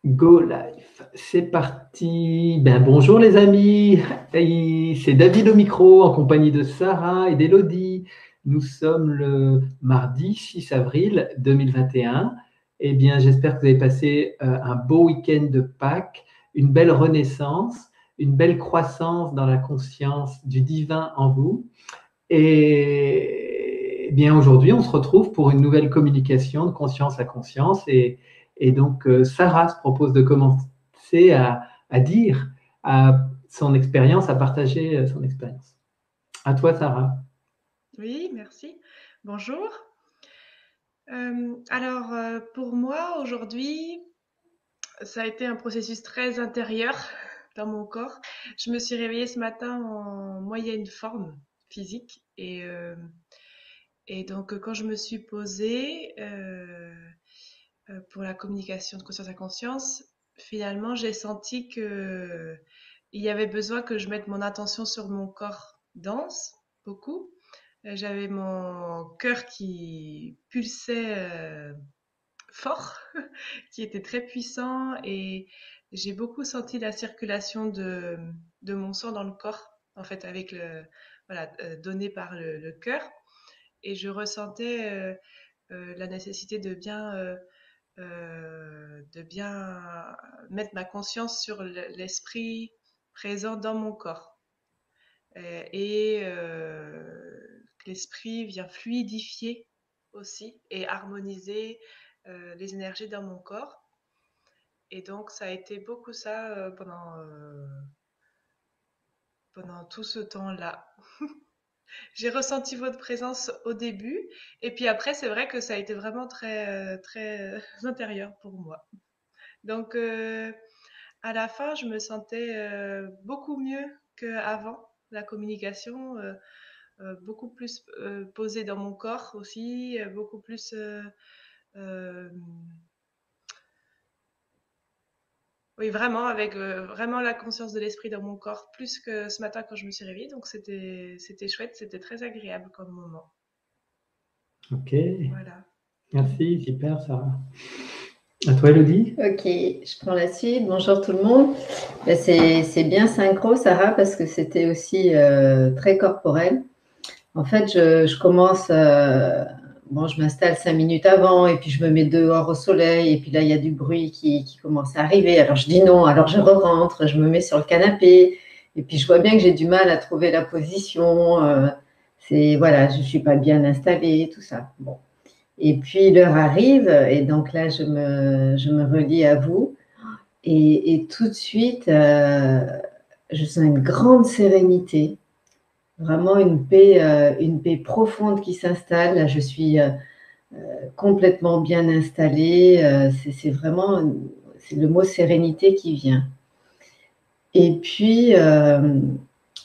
Go live, c'est parti. Bonjour les amis, c'est David au micro en compagnie de Sarah et d'Elodie. Nous sommes le mardi 6 avril 2021. J'espère que vous avez passé un beau week-end de Pâques, une belle renaissance, une belle croissance dans la conscience du divin en vous. Aujourd'hui, on se retrouve pour une nouvelle communication de conscience à conscience. Sarah se propose de commencer à dire son expérience, à partager son expérience. À toi, Sarah. Oui, merci. Bonjour. Pour moi, aujourd'hui, ça a été un processus très intérieur dans mon corps. Je me suis réveillée ce matin en moyenne forme physique et quand je me suis posée pour la communication de conscience à conscience, finalement, j'ai senti que il y avait besoin que je mette mon attention sur mon corps dense, beaucoup. J'avais mon cœur qui pulsait fort, qui était très puissant et j'ai beaucoup senti la circulation de mon sang dans le corps, en fait, donné par le cœur. Et je ressentais la nécessité de bien mettre ma conscience sur l'esprit présent dans mon corps. Que l'esprit vient fluidifier aussi et harmoniser les énergies dans mon corps. Et donc, ça a été beaucoup ça pendant tout ce temps-là. J'ai ressenti votre présence au début, et puis après, c'est vrai que ça a été vraiment très intérieur pour moi. Donc, à la fin, je me sentais beaucoup mieux qu'avant. La communication, beaucoup plus posée dans mon corps aussi, beaucoup plus euh, oui, vraiment, avec vraiment la conscience de l'esprit dans mon corps, plus que ce matin quand je me suis réveillée. Donc, c'était chouette, c'était très agréable comme moment. Ok, Voilà. merci, super, Sarah. À toi, Elodie. Ok, je prends la suite. Bonjour tout le monde. C'est bien synchro, Sarah, parce que c'était aussi très corporel. En fait, je commence, je m'installe 5 minutes avant et puis je me mets dehors au soleil et puis là, il y a du bruit qui commence à arriver. Alors, je dis non, alors je rentre, je me mets sur le canapé et puis je vois bien que j'ai du mal à trouver la position. Voilà, je ne suis pas bien installée, tout ça. Bon. Et puis l'heure arrive et donc là, je me relie à vous et tout de suite, je sens une grande sérénité. Vraiment une paix profonde qui s'installe. Là, je suis complètement bien installée. C'est vraiment, c'est le mot sérénité qui vient. Et puis,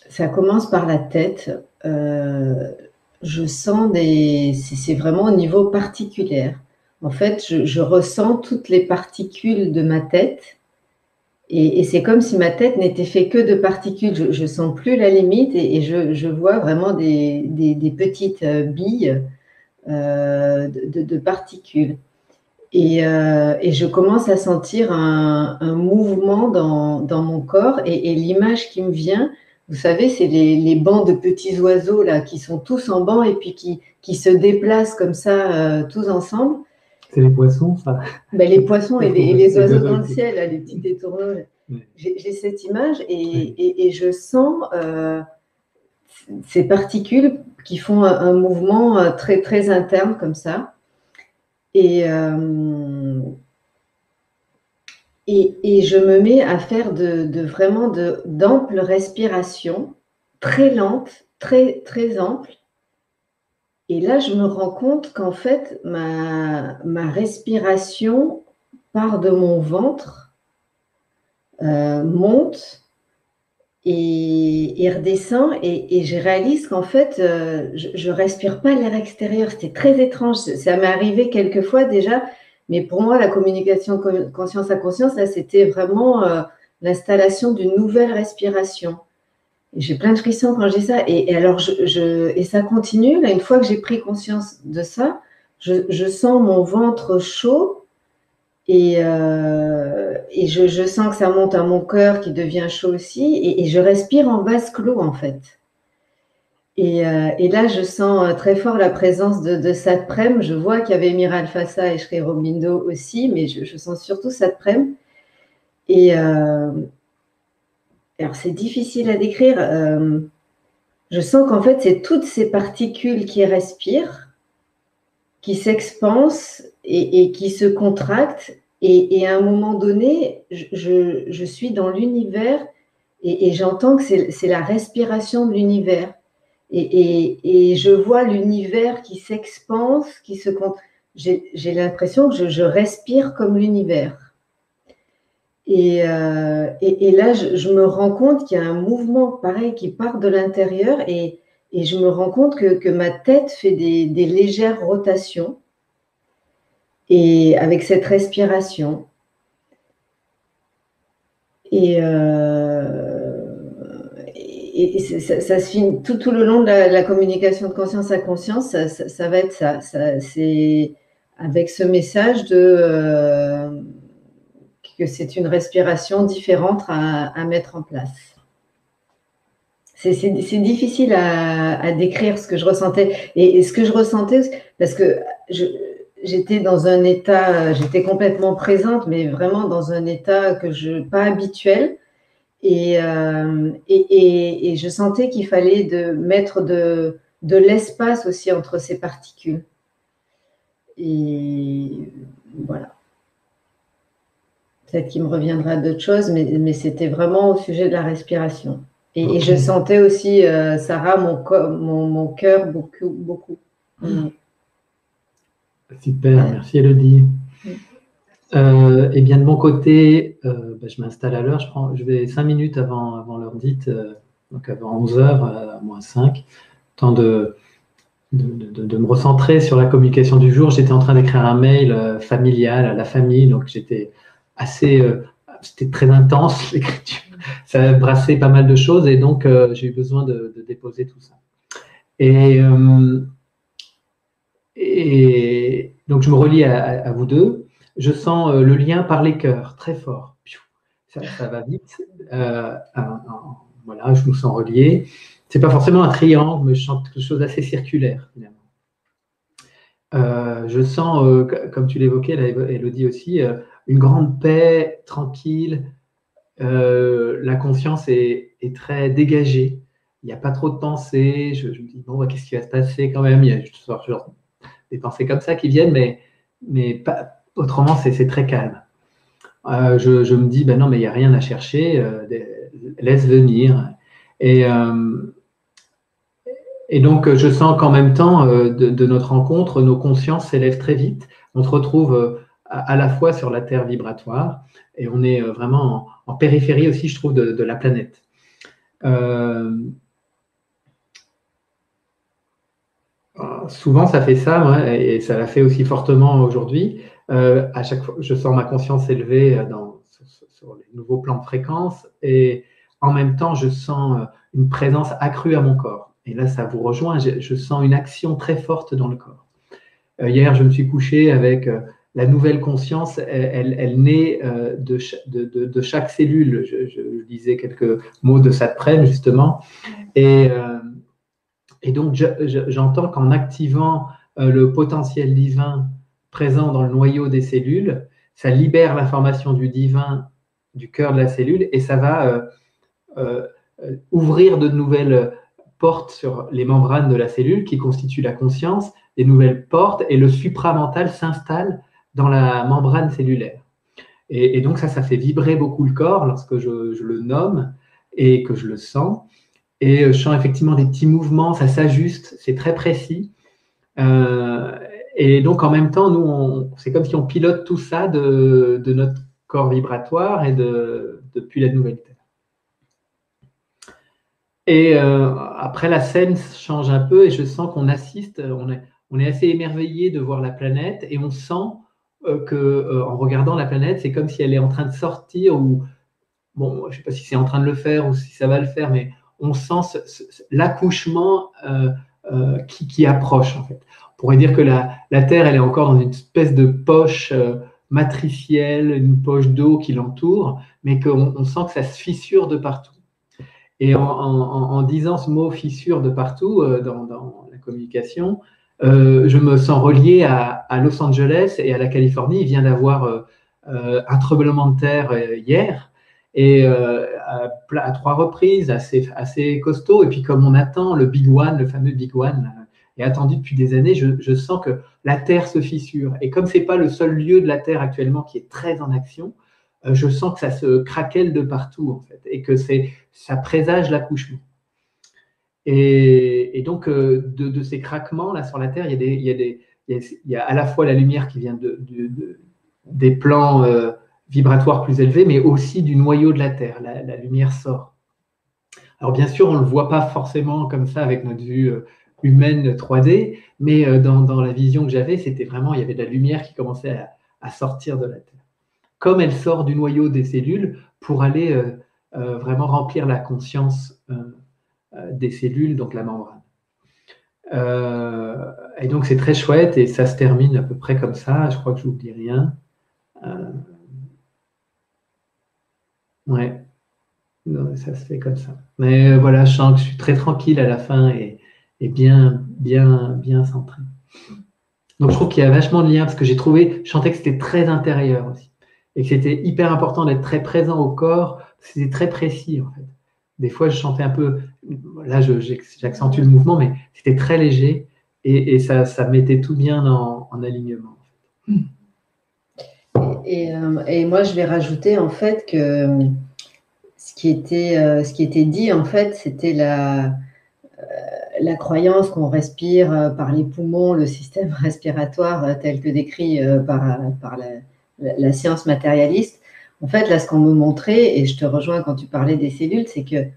ça commence par la tête. Je sens c'est vraiment au niveau particulier. En fait, je ressens toutes les particules de ma tête. Et c'est comme si ma tête n'était fait que de particules. Je sens plus la limite et je vois vraiment des petites billes de particules. Et je commence à sentir un mouvement dans mon corps et l'image qui me vient, vous savez, c'est les bancs de petits oiseaux là qui sont tous en banc et puis qui se déplacent comme ça tous ensemble. C'est les poissons, ça. Les poissons et les oiseaux dans le ciel, là, les petits étourneaux. Ouais. J'ai cette image et je sens ces particules qui font un mouvement très, très interne comme ça. Et je me mets à faire vraiment d'amples respirations, très lentes, très, très amples. Et là, je me rends compte qu'en fait, ma respiration part de mon ventre, monte et redescend. Et je réalise qu'en fait, je ne respire pas l'air extérieur. C'était très étrange. Ça m'est arrivé quelques fois déjà. Mais pour moi, la communication conscience à conscience, là, c'était vraiment l'installation d'une nouvelle respiration. J'ai plein de frissons quand je dis ça. Et alors, et ça continue. Là, une fois que j'ai pris conscience de ça, je sens mon ventre chaud et et je sens que ça monte à mon cœur qui devient chaud aussi, et je respire en vase clos en fait. Et là, je sens très fort la présence de Satprem. Je vois qu'il y avait Mira Alfassa et Sri Aurobindo aussi, mais je sens surtout Satprem. Et alors, c'est difficile à décrire. Je sens qu'en fait, c'est toutes ces particules qui respirent, qui s'expansent et qui se contractent. Et à un moment donné, je suis dans l'univers et j'entends que c'est la respiration de l'univers. Et je vois l'univers qui s'expanse, qui se contracte. J'ai l'impression que je respire comme l'univers. Et là, je me rends compte qu'il y a un mouvement pareil qui part de l'intérieur et je me rends compte que ma tête fait des légères rotations et avec cette respiration. Et ça se finit tout le long de la communication de conscience à conscience, ça va être ça. C'est avec ce message que c'est une respiration différente à mettre en place. C'est difficile à décrire ce que je ressentais. Et ce que je ressentais, parce que j'étais dans un état, j'étais complètement présente, mais vraiment dans un état pas habituel. Et je sentais qu'il fallait mettre de l'espace aussi entre ces particules. Et voilà. Peut-être qu'il me reviendra d'autres choses, mais c'était vraiment au sujet de la respiration. Et je sentais aussi, Sarah, mon cœur beaucoup, beaucoup. Super, merci Elodie. Eh bien, de mon côté, je m'installe à l'heure. Je vais 5 minutes avant l'heure dite, donc avant 11h, moins 5, temps de me recentrer sur la communication du jour. J'étais en train d'écrire un mail familial à la famille, donc j'étais c'était très intense l'écriture. Ça brassait pas mal de choses et donc j'ai eu besoin de déposer tout ça. Et donc je me relie à vous deux. Je sens le lien par les cœurs, très fort. Ça va vite. Voilà, je nous sens reliés. C'est pas forcément un triangle, mais je sens quelque chose d'assez circulaire, finalement. Je sens, comme tu l'évoquais, Elodie aussi, une grande paix, tranquille. La conscience est très dégagée. Il n'y a pas trop de pensées. Je me dis, bon, qu'est-ce qui va se passer quand même? Il y a genre des pensées comme ça qui viennent, mais pas. Autrement, c'est très calme. Je me dis, non, mais il n'y a rien à chercher, laisse venir. Et donc, je sens qu'en même temps, de notre rencontre, nos consciences s'élèvent très vite. On se retrouve à la fois sur la Terre vibratoire et on est vraiment en périphérie aussi, je trouve, de la planète. Souvent, ça fait ça, moi, et ça l'a fait aussi fortement aujourd'hui. À chaque fois, je sens ma conscience s'élever sur les nouveaux plans de fréquence et en même temps, je sens une présence accrue à mon corps. Et là, ça vous rejoint, je sens une action très forte dans le corps. Hier, je me suis couché avec la nouvelle conscience, elle naît de chaque cellule. Je disais quelques mots de Satprem, justement. Et donc, j'entends qu'en activant le potentiel divin présent dans le noyau des cellules, ça libère l'information du divin du cœur de la cellule et ça va ouvrir de nouvelles portes sur les membranes de la cellule qui constituent la conscience, des nouvelles portes, et le supramental s'installe dans la membrane cellulaire. Et donc ça fait vibrer beaucoup le corps lorsque je le nomme et que je le sens. Et je sens effectivement des petits mouvements, ça s'ajuste, c'est très précis. Et donc en même temps, nous, c'est comme si on pilote tout ça de notre corps vibratoire et depuis la nouvelle Terre. Et après, la scène change un peu et je sens qu'on assiste, on est assez émerveillé de voir la planète et on sent qu'en regardant la planète, c'est comme si elle est en train de sortir ou, bon, je ne sais pas si c'est en train de le faire ou si ça va le faire, mais on sent l'accouchement qui approche, en fait. On pourrait dire que la Terre, elle est encore dans une espèce de poche matricielle, une poche d'eau qui l'entoure, mais qu'on sent que ça se fissure de partout. Et en disant ce mot fissure de partout dans la communication, je me sens relié à Los Angeles et à la Californie. Il vient d'avoir un tremblement de terre hier, et à 3 reprises, assez costaud. Et puis comme on attend le Big One, le fameux Big One, est attendu depuis des années, je sens que la Terre se fissure. Et comme c'est pas le seul lieu de la Terre actuellement qui est très en action, je sens que ça se craquelle de partout, en fait, et que ça présage l'accouchement. Et donc, de ces craquements là sur la Terre, il y a à la fois la lumière qui vient des plans vibratoires plus élevés, mais aussi du noyau de la Terre. La lumière sort. Alors, bien sûr, on ne le voit pas forcément comme ça avec notre vue humaine 3D, mais dans la vision que j'avais, c'était vraiment, il y avait de la lumière qui commençait à sortir de la Terre. Comme elle sort du noyau des cellules pour aller vraiment remplir la conscience des cellules, donc la membrane. Et donc c'est très chouette et ça se termine à peu près comme ça. Je crois que je n'oublie rien. Ouais, non, ça se fait comme ça. Mais voilà, je sens que je suis très tranquille à la fin et bien centré. Donc je trouve qu'il y a vachement de liens parce que je sentais que c'était très intérieur aussi. Et que c'était hyper important d'être très présent au corps, c'était très précis en fait. Des fois, je chantais un peu, là j'accentue le mouvement, mais c'était très léger et ça mettait tout bien en alignement. Et moi, je vais rajouter en fait que ce qui était dit en fait, c'était la croyance qu'on respire par les poumons, le système respiratoire tel que décrit par la science matérialiste. En fait, là, ce qu'on me montrait, et je te rejoins quand tu parlais des cellules, c'est que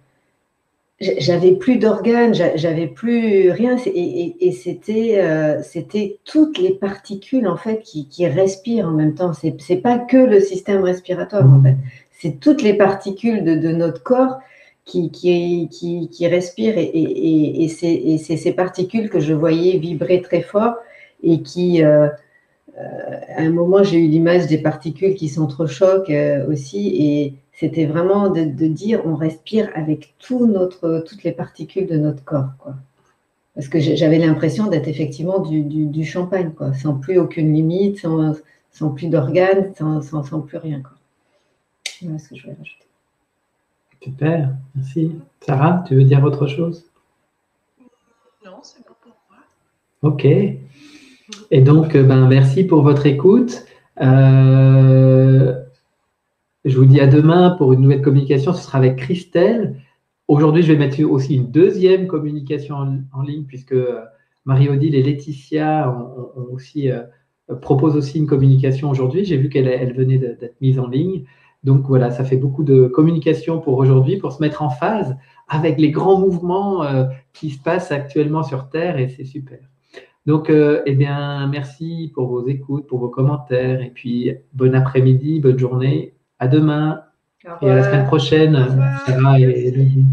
j'avais plus d'organes, j'avais plus rien, et c'était toutes les particules en fait qui respirent en même temps. C'est pas que le système respiratoire en fait, c'est toutes les particules de notre corps qui respirent, et c'est ces particules que je voyais vibrer très fort et qui à un moment, j'ai eu l'image des particules qui s'entrechoquent aussi, et c'était vraiment de dire on respire avec toutes les particules de notre corps, quoi. Parce que j'avais l'impression d'être effectivement du champagne, quoi, sans plus aucune limite, sans plus d'organes, sans plus rien, quoi. Voilà ce que je voulais rajouter. Super, merci. Sarah, tu veux dire autre chose? Non, c'est bon pour moi. Ok. Et donc, merci pour votre écoute. Je vous dis à demain pour une nouvelle communication. Ce sera avec Christelle. Aujourd'hui, je vais mettre aussi une deuxième communication en ligne puisque Marie-Odile et Laetitia proposent aussi une communication aujourd'hui. J'ai vu qu'elle venait d'être mise en ligne. Donc voilà, ça fait beaucoup de communication pour aujourd'hui, pour se mettre en phase avec les grands mouvements qui se passent actuellement sur Terre, et c'est super. Donc, merci pour vos écoutes, pour vos commentaires, et puis bon après-midi, bonne journée, à demain, et à la semaine prochaine, Sarah et Elodie.